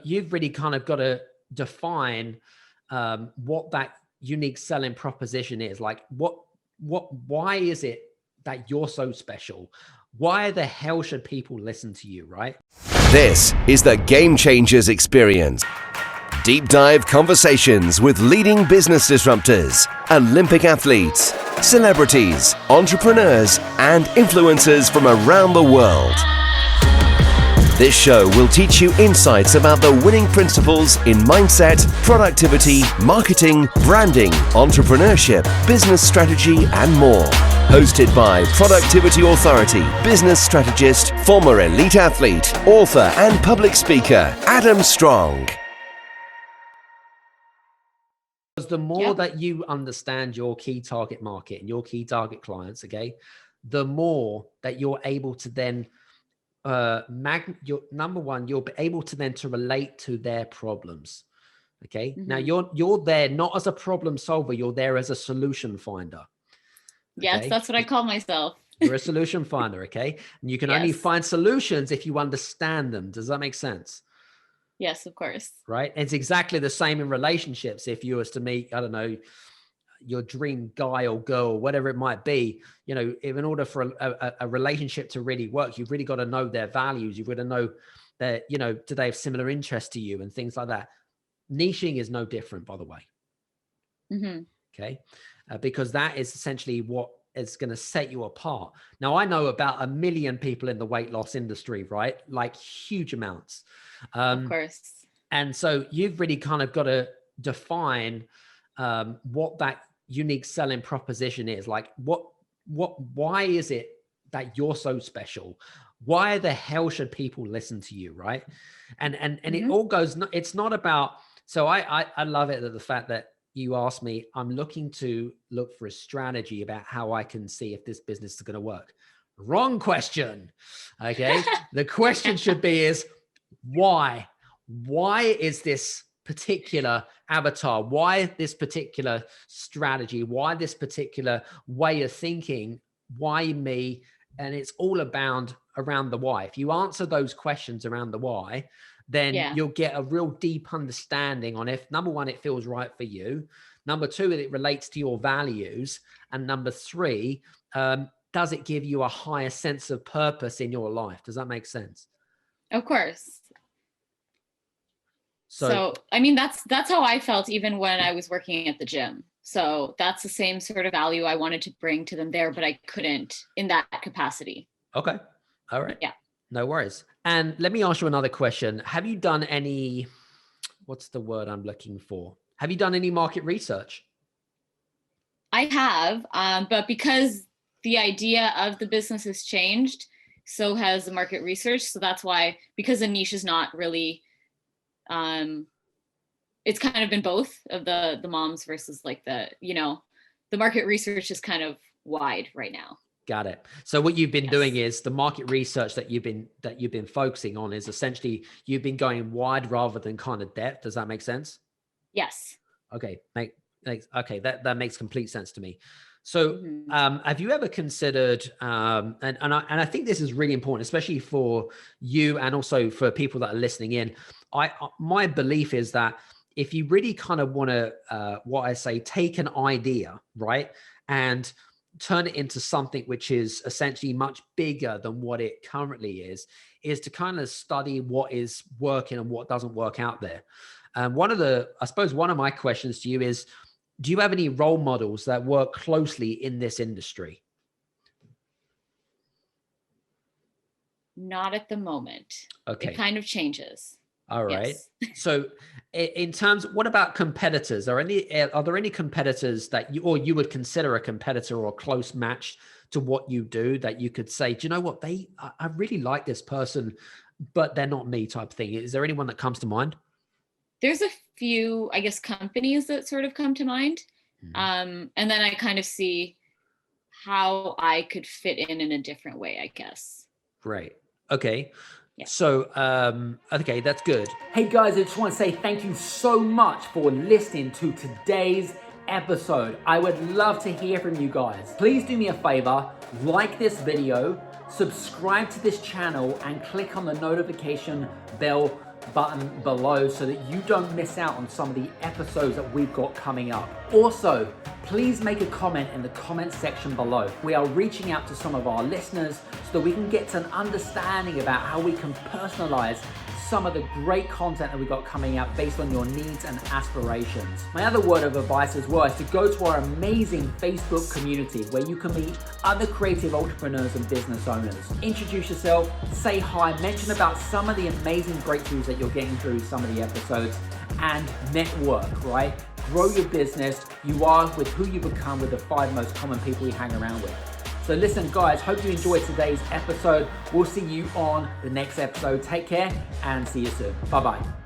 You've really kind of got to define what that unique selling proposition is. Like why is it that you're so special? Why the hell should people listen to you, right? This is the Game Changers Experience. Deep dive conversations with leading business disruptors, Olympic athletes, celebrities, entrepreneurs, and influencers from around the world. This show will teach you insights about the winning principles in mindset, productivity, marketing, branding, entrepreneurship, business strategy, and more. Hosted by productivity authority, business strategist, former elite athlete, author, and public speaker, Adam Strong. Because the more that you understand your key target market and your key target clients, okay, the more that you're able to then number one, you'll be able to then to relate to their problems. Okay. Mm-hmm. Now you're there not as a problem solver, you're there as a solution finder. Yes, okay? That's what I call myself. You're a solution finder. Okay. And you can only find solutions if you understand them. Does that make sense? Yes, of course. Right. It's exactly the same in relationships. If you was to meet, I don't know, your dream guy or girl, whatever it might be, you know, in order for a relationship to really work, you've really got to know their values. You've got to know that, you know, do they have similar interests to you and things like that. Niching is no different, by the way. Mm-hmm. Okay. Because that is essentially what is going to set you apart. Now, I know about 1 million people in the weight loss industry, right? Like huge amounts. Of course. And so you've really kind of got to define what that unique selling proposition is. Like why is it that you're so special? Why the hell should people listen to you? Right. And mm-hmm. It all goes, it's not about, so I love it that the fact that you asked me, I'm looking for a strategy about how I can see if this business is going to work. Wrong question. Okay. The question should be is why is this particular avatar, why this particular strategy, why this particular way of thinking, why me? And it's all around the why. If you answer those questions around the why, then you'll get a real deep understanding on if, number one, it feels right for you. Number two, it relates to your values. And number three, does it give you a higher sense of purpose in your life? Does that make sense? Of course. So I mean, that's how I felt even when I was working at the gym. So that's the same sort of value I wanted to bring to them there, but I couldn't in that capacity. Okay. All right. Yeah. No worries. And let me ask you another question. Have you done any, what's the word I'm looking for? Have you done any market research? I have, but because the idea of the business has changed, so has the market research. So that's why, because the niche is not really, it's kind of been both of the moms versus like the market research is kind of wide right now. Got it. So what you've been doing is the market research that you've been focusing on is essentially you've been going wide rather than kind of depth. Does that make sense? Yes. Okay. Okay. That makes complete sense to me. So, have you ever considered, and I think this is really important, especially for you and also for people that are listening in. My belief is that if you really kind of want to, take an idea, right, and turn it into something which is essentially much bigger than what it currently is to kind of study what is working and what doesn't work out there. One of my questions to you is, do you have any role models that work closely in this industry? Not at the moment. Okay. It kind of changes. All right. Yes. So in terms, what about competitors? Are there any competitors that you would consider a competitor or a close match to what you do that you could say, do you know what, I really like this person, but they're not me type thing? Is there anyone that comes to mind? There's a few, I guess, companies that sort of come to mind. And then I kind of see how I could fit in a different way, I guess. Great. Okay. Yeah. So, okay, that's good. Hey guys, I just want to say thank you so much for listening to today's episode. I would love to hear from you guys. Please do me a favor, like this video, subscribe to this channel, and click on the notification bell button below so that you don't miss out on some of the episodes that we've got coming up. Also, please make a comment in the comment section below. We are reaching out to some of our listeners so that we can get to an understanding about how we can personalize some of the great content that we got coming out based on your needs and aspirations. My other word of advice as well is to go to our amazing Facebook community where you can meet other creative entrepreneurs and business owners. Introduce yourself, say hi, mention about some of the amazing breakthroughs that you're getting through some of the episodes, and network, right? Grow your business. You are with who you become with the 5 most common people you hang around with. So listen, guys, hope you enjoyed today's episode. We'll see you on the next episode. Take care and see you soon. Bye-bye.